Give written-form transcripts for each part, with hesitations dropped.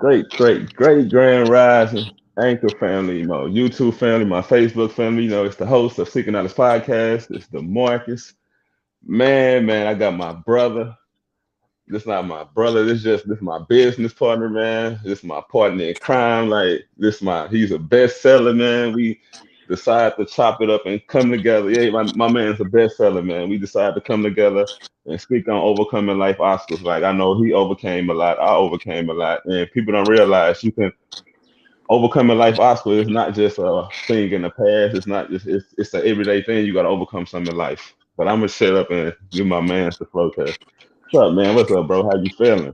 great grand rising Anchor family, YouTube family, my Facebook family. It's the host of Seeking Out His Podcast. It's the Marcus. Man, I got my brother. This not my brother. This my business partner, man. This my partner in crime. Like he's a bestseller, man. We decided to chop it up and come together. Yeah, my man's a bestseller, man. We decided to come together and speak on overcoming life obstacles. Like I know he overcame a lot. I overcame a lot. And people don't realize you can overcoming life obstacles is not just a thing in the past. It's not just it's an everyday thing. You gotta overcome something in life. But I'm gonna shut up and give my man the flow test. What's up, man? What's up, bro? How you feeling?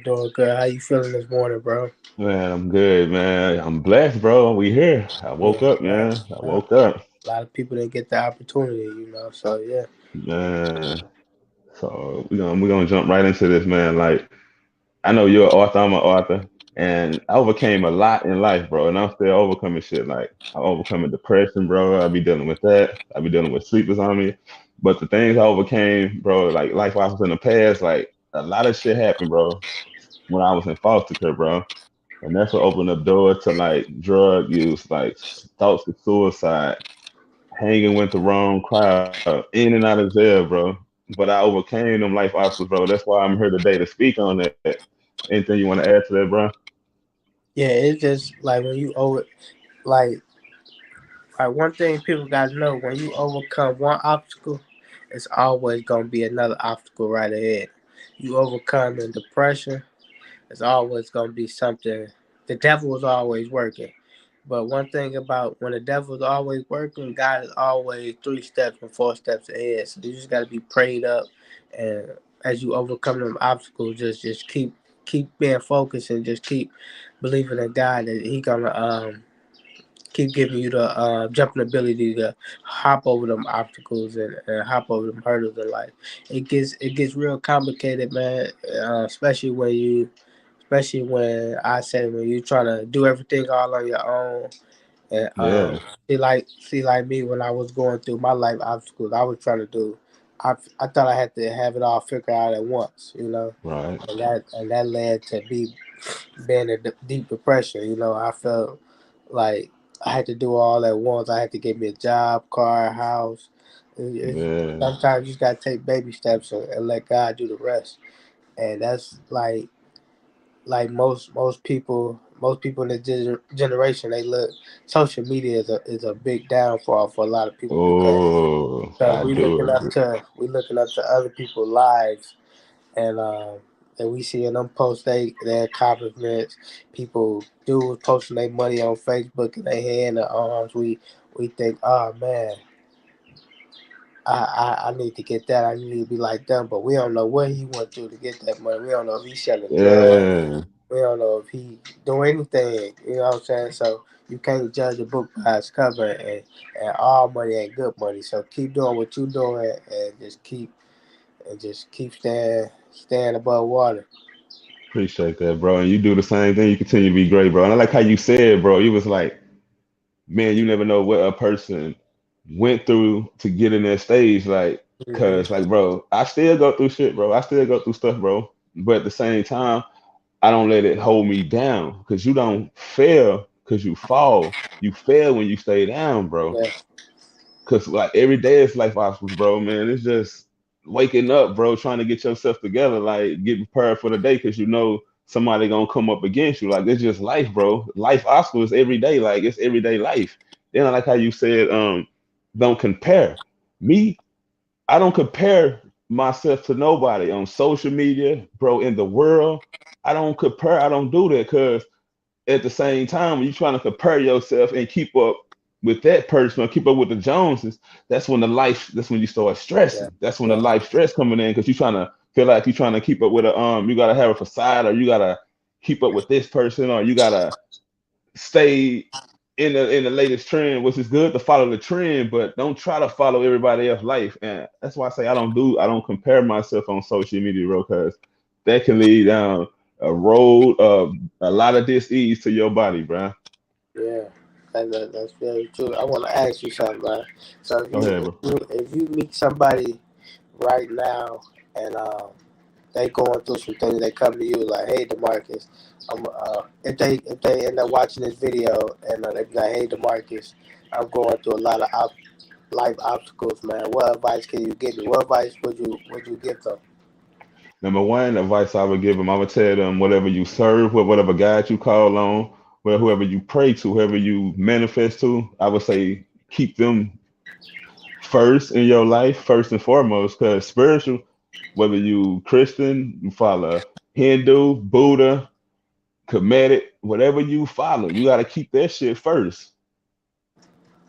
Doing good. How you feeling this morning, bro? Man, I'm good, man. I'm blessed, bro. We here. I Yeah, woke up, man. man. I woke up. A lot of people didn't get the opportunity, So yeah. Man. So we're gonna jump right into this, man. Like I know you're an author, I'm an author, and I overcame a lot in life, bro. And I'm still overcoming shit. Like I overcoming depression, bro. I be dealing with that. I be dealing with sleepers on me. But the things I overcame, bro, like life I was in the past, like a lot of shit happened, bro, when I was in foster care, bro. And that's what opened up doors to like drug use, like thoughts of suicide, hanging with the wrong crowd, in and out of jail, bro. But I overcame them life obstacles, bro. That's why I'm here today to speak on that. Anything you want to add to that, bro? Yeah, it's just like when you over like one thing people gotta know, when you overcome one obstacle, it's always gonna be another obstacle right ahead. You overcome in depression, it's always gonna be something. The devil is always working. But one thing about when the devil is always working, God is always 3 steps and 4 steps ahead. So you just gotta be prayed up, and as you overcome them obstacles, just keep being focused and just keep believing in God that He gonna keep giving you the jumping ability to hop over them obstacles and hop over them hurdles in life. It gets real complicated, man. Especially when I say when you trying to do everything all on your own. And Yeah, see like me when I was going through my life obstacles, I was trying to do. I thought I had to have it all figured out at once. right. And that led to me being in deep depression. I felt like I had to do all at once. I had to get me a job, car, house. Yeah, Sometimes you just gotta take baby steps and let God do the rest. And that's like most people in this generation, they look social media is a big downfall for a lot of people because oh, I we do looking up agree. to we looking up to other people's lives, and we seeing them post their accomplishments. People do posting their money on Facebook and their hand and arms. We think, oh man, I need to get that. I need to be like them, but we don't know what he went through to get that money. We don't know if he's selling drugs. Yeah, We don't know if he do anything. You know what I'm saying? So you can't judge a book by its cover, and all money ain't good money. So keep doing what you're doing, and just keep staying above water. appreciate that, bro. And you do the same thing. You continue to be great, bro. And I like how you said, bro. You was like, man, you never know what a person went through to get in that stage. Like, cause Hmm. like, bro, I still go through shit, bro. I still go through stuff, bro. But at the same time, I don't let it hold me down. Cause you don't fail cause you fall. You fail when you stay down, bro. Yeah, Cause like every day is life obstacles, bro. Man, it's just waking up, bro, trying to get yourself together, like get prepared for the day, cause you know somebody gonna come up against you. Like it's just life, bro. Life obstacles every day, like it's everyday life. Then I like how you said, don't compare. Me, I don't compare myself to nobody on social media, bro. In the world, I don't compare. I don't do that, cause at the same time, when you're trying to compare yourself and keep up with that person or keep up with the Joneses, that's when you start yeah, stressing. That's when the yeah, life stress coming in because you're trying to feel like you're trying to keep up with you gotta have a facade or you gotta keep up with this person or you gotta stay in the latest trend, which is good to follow the trend, but don't try to follow everybody else's life. And that's why I say I don't compare myself on social media, bro, because that can lead down a road of a lot of disease to your body, bro. yeah. That's very true. I want to ask you something, man. So if Go you ahead, if bro. you if you meet somebody right now, and they going through some things. They come to you like, hey, Demarcus, if they end up watching this video and they be like, hey, Demarcus, I'm going through a lot of life obstacles, man. What advice can you give me? What advice would you give them? Number one, advice I would give them, I would tell them whatever you serve, whatever God you call on, whoever you pray to, whoever you manifest to, I would say keep them first in your life, first and foremost, because spiritual, whether you Christian, you follow Hindu, Buddha, Kemetic, whatever you follow, you got to keep that shit first.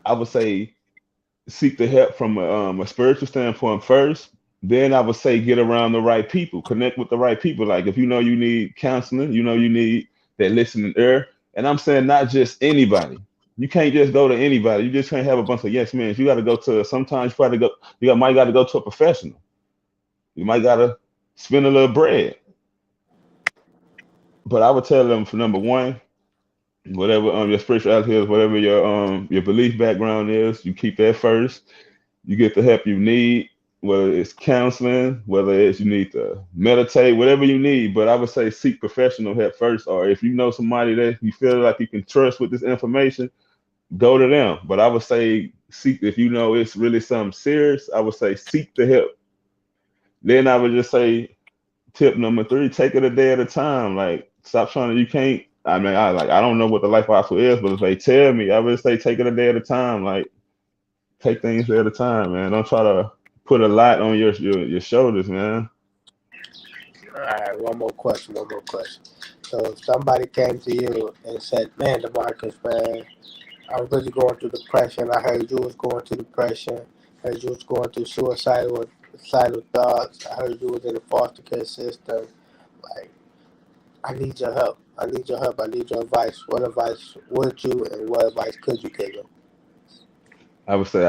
I would say seek the help from a spiritual standpoint first. Then I would say get around the right people, connect with the right people. Like if you know you need counseling, you know you need that listening ear. And I'm saying not just anybody. You can't just go to anybody. You just can't have a bunch of yes men. You got to go to. Sometimes you probably go. Might got to go to a professional. You might got to spend a little bread. But I would tell them for number one, whatever your spirituality is, whatever your belief background is, you keep that first. You get the help you need, whether it's counseling, whether it's you need to meditate, whatever you need. But I would say seek professional help first, or if you know somebody that you feel like you can trust with this information, go to them. But I would say seek if you know it's really something serious. I would say seek the help. Then I would just say tip number three: take it a day at a time. Like stop trying to. You can't. I mean, I don't know what the life obstacle is, but if they tell me, I would say take it a day at a time. Like take things at a time, man. Don't try to put a lot on your shoulders, man. All right, one more question. One more question. So if somebody came to you and said, "Man, Demarcus, man, I'm really going through depression. I heard you was going through depression. I heard you was going through suicidal thoughts. I heard you was in the foster care system. Like, I need your help. I need your help. I need your advice. What advice would you and what advice could you give them?" I would say,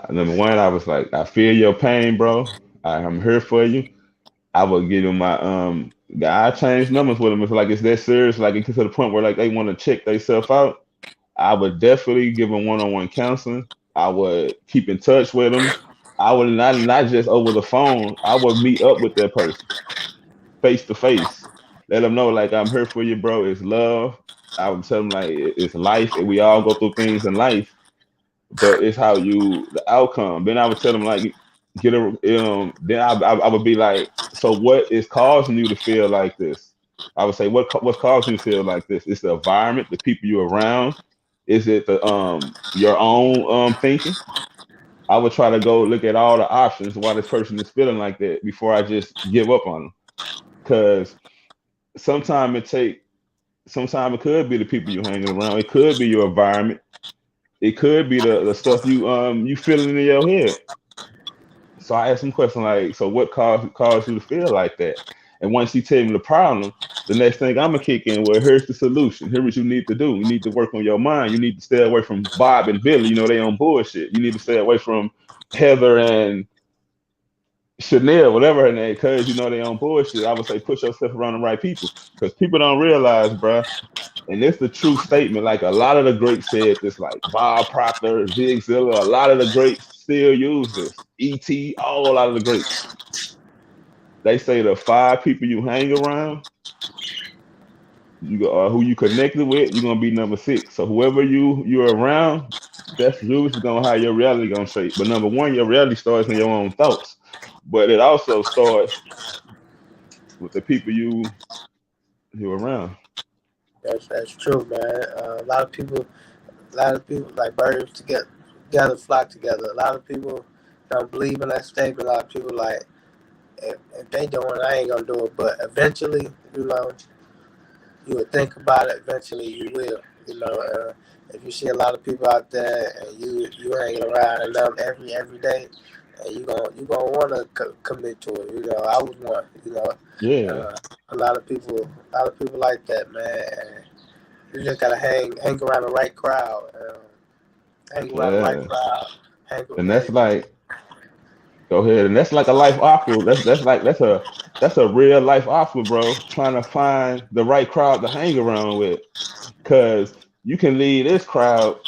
number one, I was like, I feel your pain, bro. I'm here for you. I would give them my I change numbers with them if like it's that serious, like it gets to the point where like they want to check themselves out. I would definitely give them one-on-one counseling. I would keep in touch with them. I would not just over the phone. I would meet up with that person face to face. Let them know like I'm here for you, bro. It's love. I would tell them like it's life, and we all go through things in life, but it's how you the outcome. Then I would tell them like get a then I would be like, so what is causing you to feel like this? I would say what's causing you to feel like this? It's the environment, the people you're around. Is it the your own thinking? I would try to go look at all the options why this person is feeling like that before I just give up on them. Because sometimes sometimes it could be the people you're hanging around. It could be your environment. It could be the stuff you feeling in your head. So I asked him a question like, so what caused you to feel like that? And once he tell me the problem, the next thing I'm gonna kick in, well, here's the solution. Here's what you need to do. You need to work on your mind. You need to stay away from Bob and Billy. You know they on bullshit. You need to stay away from Heather and Chanel, whatever her name, because you know they on bullshit. I would say put yourself around the right people, because people don't realize, bruh, and it's the true statement. Like a lot of the greats said this, like Bob Proctor, Zig Ziglar, a lot of the greats still use this. E.T., all a lot of the greats. They say the five people you hang around, you go, who you connected with, you're gonna be number six. So whoever you're around, that's usually gonna how your reality gonna shape. But number one, your reality starts in your own thoughts. But it also starts with the people you around. That's true, man. A lot of people like birds together flock together. A lot of people don't believe in that statement. A lot of people like if they doing it, I ain't gonna do it. But eventually, you would think about it. Eventually, you will. If you see a lot of people out there and you hanging around and them every day, and you gonna want to commit to it. I was one. Yeah, Uh, a lot of people like that, man. And you just gotta hang around the right crowd. Hang around the right yeah. crowd. And that's Hang. like go ahead. And that's like a life obstacle. That's a real life obstacle, bro. Trying to find the right crowd to hang around with. Cause you can lead this crowd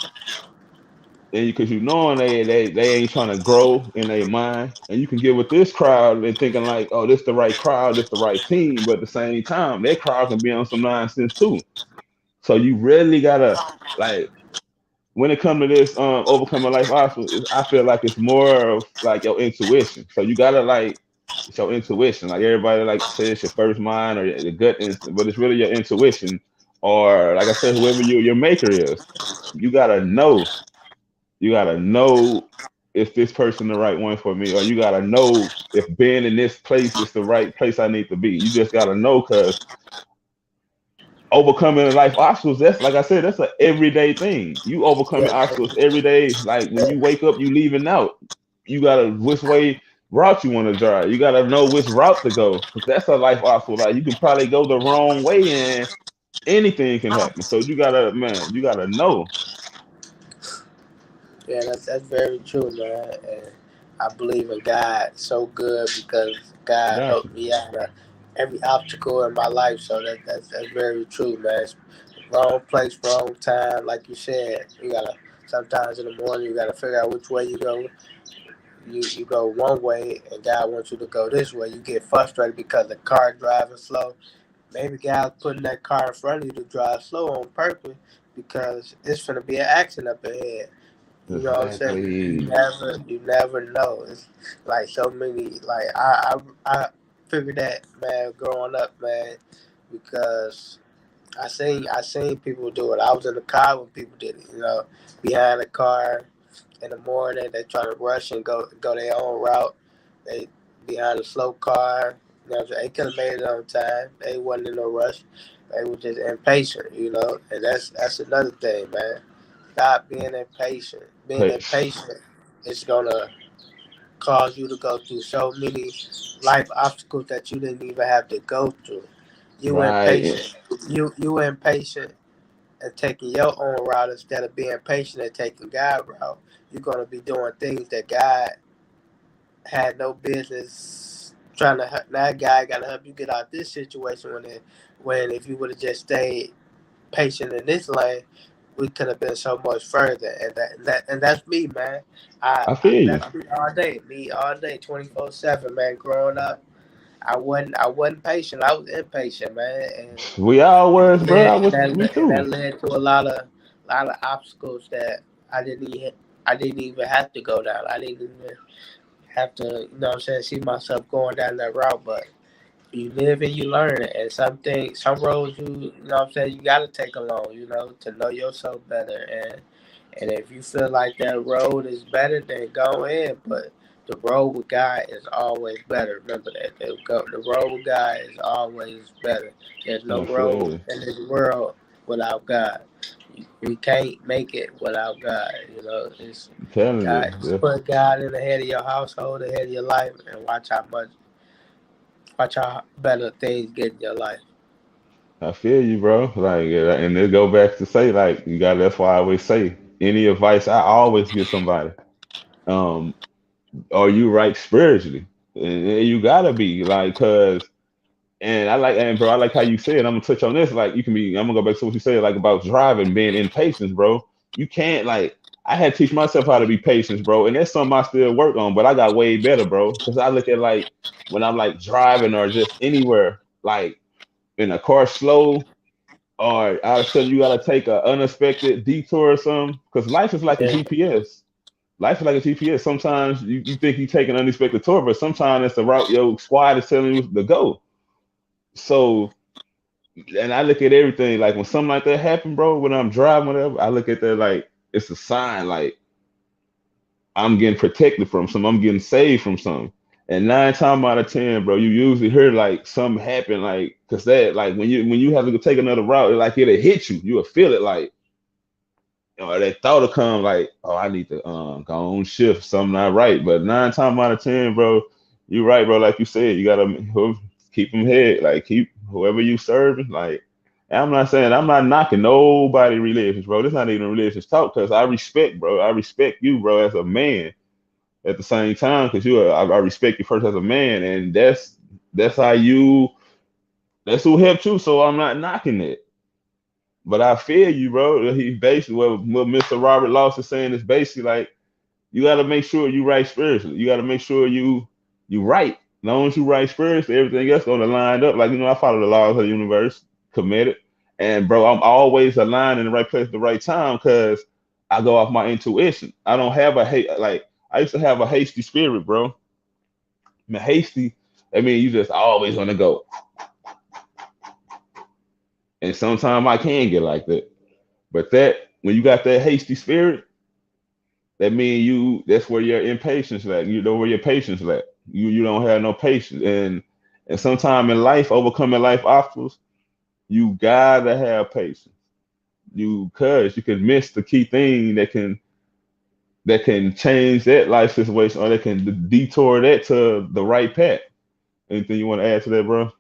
and because you knowing they ain't trying to grow in their mind, and you can get with this crowd and thinking like, oh, this the right crowd, this the right team, but at the same time, that crowd can be on some nonsense too. So you really gotta like when it comes to this overcoming life obstacles, I feel like it's more of like your intuition. So you gotta like it's your intuition. Like everybody like says your first mind or your gut instinct, but it's really your intuition. Or like I said, whoever your maker is, you gotta know. You gotta know if this person the right one for me, or you gotta know if being in this place is the right place I need to be. You just gotta know because overcoming life obstacles, that's like I said, that's an everyday thing. You overcoming Yeah, obstacles every day. Like when you wake up, you leaving out. You gotta which way route you want to drive. You gotta know which route to go. Because that's a life obstacle. Like you can probably go the wrong way and anything can happen. So you gotta, man, you gotta know. yeah, that's very true, man. And I believe in God so good because God Got you. helped me out of every obstacle in my life. So that's very true, man. It's wrong place, wrong time. Like you said, you gotta sometimes in the morning you gotta figure out which way you go. You go one way and God wants you to go this way. You get frustrated because the car driving slow. Maybe God's putting that car in front of you to drive slow on purpose because it's gonna be an accident up ahead. You know what I'm saying? Exactly. You never know. It's like so many. Like I figured that, man, growing up, man, because I seen people do it. I was in the car when people did it. You know, behind the car in the morning, they try to rush and go their own route. They behind a slow car. You know what I'm saying? They could have made it on time. They wasn't in no rush. They were just impatient, you know. And that's another thing, man. Stop being impatient. Being But impatient is gonna cause you to go through so many life obstacles that you didn't even have to go through. You right. impatient. You impatient and taking your own route instead of being patient and taking God's route. You're gonna be doing things that God had no business trying to help. Now God gotta help you get out this situation when if you would have just stayed patient in this lane, we could have been so much further. And that's me, man. I feel you. That's me all day. Me all day, 24/7, man. Growing up, I wasn't patient. I was impatient, man. We all was, bro. I was me And that too. led to a lot of obstacles that I didn't even have to go down. I didn't even have to, you know what I'm saying, see myself going down that route. But you live and you learn, and some things, some roads, you know what I'm saying, you got to take along, you know, to know yourself better. And if you feel like that road is better, then go ahead. But the road with God is always better. Remember that. The road with God is always better. There's no road Absolutely. in this world without God. We can't make it without God. You know, it's I'm telling you. God. Just Yeah. put God in the head of your household, the head of your life, and watch how better things get in your life. I feel you, bro. Like, yeah, and it go back to say, like, you got. That's why I always say, any advice I always give somebody. Um, are you right spiritually? And you gotta be like, cause, and I like, and bro, I like how you said. I'm gonna touch on this. Like, you can be. I'm gonna go back to what you said, like about driving, being impatient, bro. You can't like. I had to teach myself how to be patient, bro, and that's something I still work on. But I got way better, bro, because I look at like when I'm like driving or just anywhere, like in a car slow or all of a sudden you gotta take an unexpected detour or something. Because life is like a Yeah, GPS. Life is like a GPS. Sometimes you think you take an unexpected tour, but sometimes it's the route your squad is telling you to go. So, and I look at everything like when something like that happen, bro. When I'm driving, whatever, I look at that like it's a sign, like I'm getting protected from something, I'm getting saved from something. And 9 times out of 10, bro, you usually hear like something happen, like because that like when you have to go take another route, like it'll hit you, you'll feel it like or that thought will come like, oh, I need to go on shift, something not right. But 9 times out of 10, bro, you right, bro. Like you said, you gotta keep them head, like keep whoever you serving. Like, and I'm not saying I'm not knocking nobody religions, bro. This not even religious talk because I respect, bro. I respect you, bro, as a man. At the same time, because I respect you first as a man, and that's how you, that's who helped you. So I'm not knocking it. But I feel you, bro. He basically what Mr. Robert Lawson saying is basically like you got to make sure you right spiritually. You got to make sure you right. As long as you right spiritually, everything else gonna line up. Like I follow the laws of the universe, committed, and bro, I'm always aligned in the right place at the right time because I go off my intuition. I don't have a hate like I used to have a hasty spirit, bro. I mean, hasty. I mean, you just always want to go, and sometimes I can get like that. But that when you got that hasty spirit, that means that's where your impatience at. You know where your patience at. You don't have no patience. And sometime in life, overcoming life obstacles, you gotta have patience. Cause you can miss the key thing that can change that life situation or that can detour that to the right path. Anything you want to add to that, bro?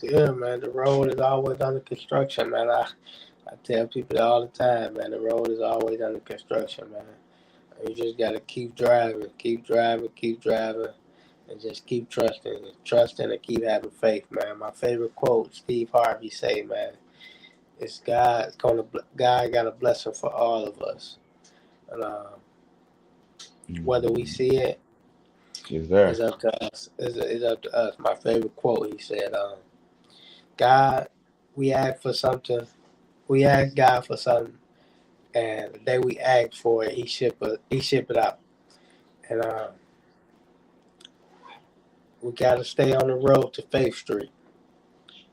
Yeah, man, the road is always under construction, man. I tell people that all the time, man. The road is always under construction, man. You just gotta keep driving, keep driving, keep driving, and just keep trusting, and keep having faith, man. My favorite quote, Steve Harvey say, man, is God got a blessing for all of us, and whether we Mm-hmm. see it Is is there? up to us. Is up to us. My favorite quote, he said, God, we ask for something. We ask God for something, and the day we ask for it, He ship it out. And we gotta stay on the road to Faith Street,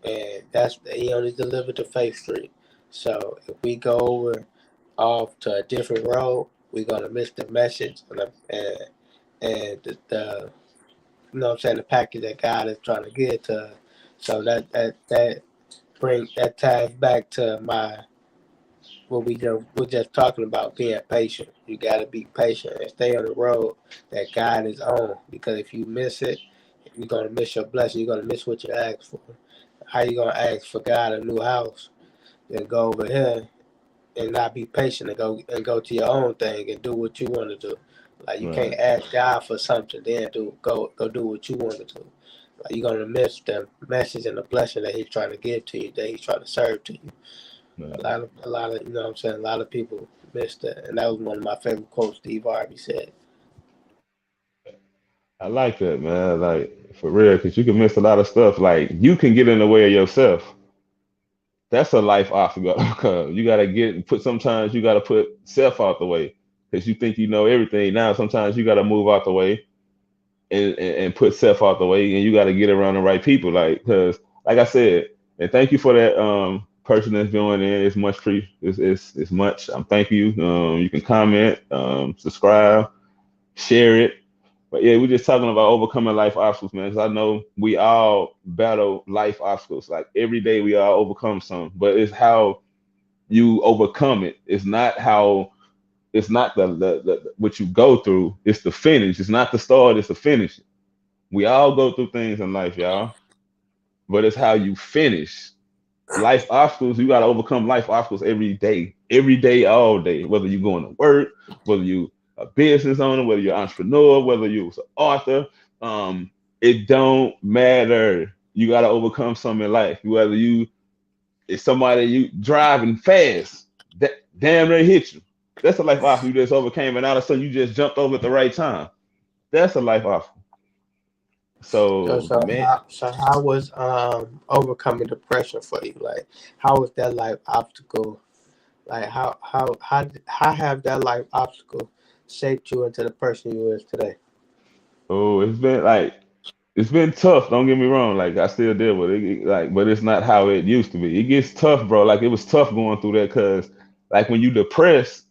and that's He only delivered to Faith Street. So if we go over off to a different road, we're gonna miss the message and the you know what I'm saying, the package that God is trying to get to us. So that ties back to my what we're just talking about, being patient. You got to be patient and stay on the road that God is on, because if you miss it, you're gonna miss your blessing. You're gonna miss what you asked for. How you gonna ask for God a new house and go over here and not be patient and go to your own thing and do what you want to do? Like, you can't Right. ask God for something then go do what you want to do. Like, you're gonna miss the message and the blessing that He's trying to give to you, that He's trying to serve to you. Right. A lot of, you know what I'm saying? A lot of people missed that. And that was one of my favorite quotes Steve Harvey said. I like that, man. Like for real, because you can miss a lot of stuff. Like you can get in the way of yourself. That's a life obstacle. Because you gotta put. Sometimes you gotta put self out the way because you think you know everything. Now sometimes you gotta move out the way and put self out the way, and you gotta get around the right people. Like because, like I said, and thank you for that person that's joining in. It's much free. It's much. Thank you. You can comment, subscribe, share it. But yeah, we're just talking about overcoming life obstacles, man. Because I know we all battle life obstacles. Like every day, we all overcome some. But it's how you overcome it. It's not how. It's not the what you go through. It's the finish. It's not the start. It's the finish. We all go through things in life, y'all. But it's how you finish life obstacles. You got to overcome life obstacles every day, all day. Whether you're going to work, whether you a business owner, whether you're an entrepreneur, whether you're an author, it don't matter. You got to overcome something in life. Whether it's somebody you driving fast, that damn they hit you. That's a life obstacle you just overcame, and all of a sudden you just jumped over at the right time. That's a life obstacle. So So so man, how, so how was overcoming depression for you? Like, how was that life obstacle? Like, how have that life obstacle shaped you into the person you is today? oh, it's been tough. Don't get me wrong. Like I still deal with it. Like, but it's not how it used to be. It gets tough, bro. Like it was tough going through that because, like, when you depressed,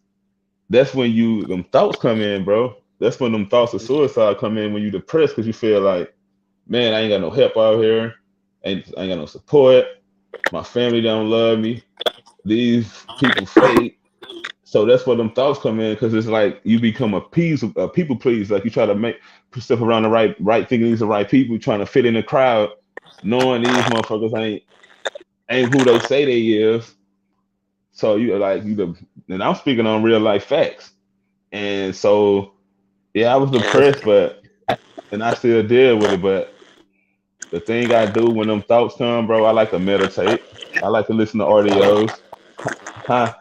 that's when them thoughts come in, bro. That's when them thoughts of suicide come in when you depressed because you feel like, man, I ain't got no help out here. I ain't got no support. My family don't love me. These people fake. So that's where them thoughts come in because it's like you become a people please. Like you try to make put stuff around the right thinking these are the right people, trying to fit in the crowd, knowing these motherfuckers ain't who they say they is. So and I'm speaking on real life facts. And so yeah, I was depressed, but and I still deal with it, but The thing I do when them thoughts come, bro, I like to meditate. I like to listen to audios. Huh?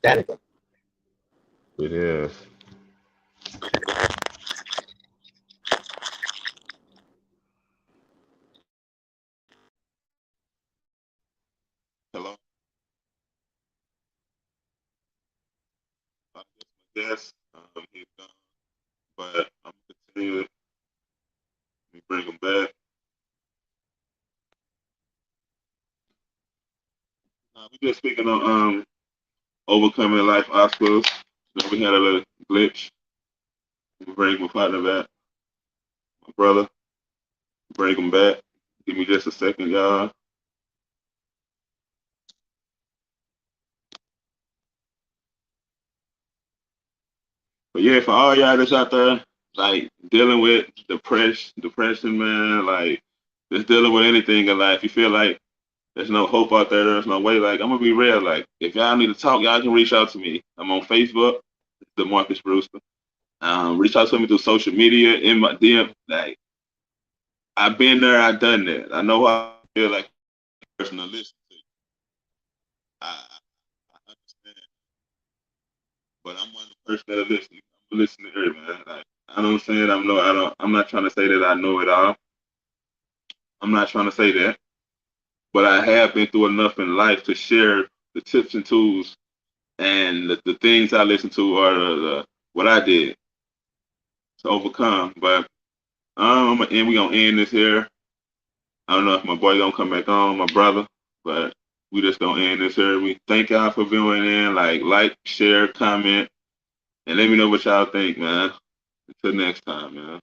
That It is. Hello. I guess my guest, he's gone, but I'm gonna continue. Let me bring him back. We just speaking on overcoming life obstacles. So we had a little glitch. We bring my partner back, my brother. Bring him back. Give me just a second, y'all. But yeah, for all y'all that's out there, like dealing with depression, man, like just dealing with anything in life, you feel like there's no hope out there, there's no way. Like I'm gonna be real. Like if y'all need to talk, y'all can reach out to me. I'm on Facebook, the Marcus Brewster. Reach out to me through social media in my DM. Like I've been there, I've done that. I know how I feel like a person to listen to. I understand, but I'm one of the person that listen. I'm listening to her, man. Like I don't say it. I'm not trying to say that I know it all. I'm not trying to say that, but I have been through enough in life to share the tips and tools and the things I listen to are what I did to overcome. But and we gonna end this here. I don't know if my boy gonna come back on, my brother, but we just gonna end this here. We thank y'all for viewing in. Like, share, comment, and let me know what y'all think, man. Until next time, man.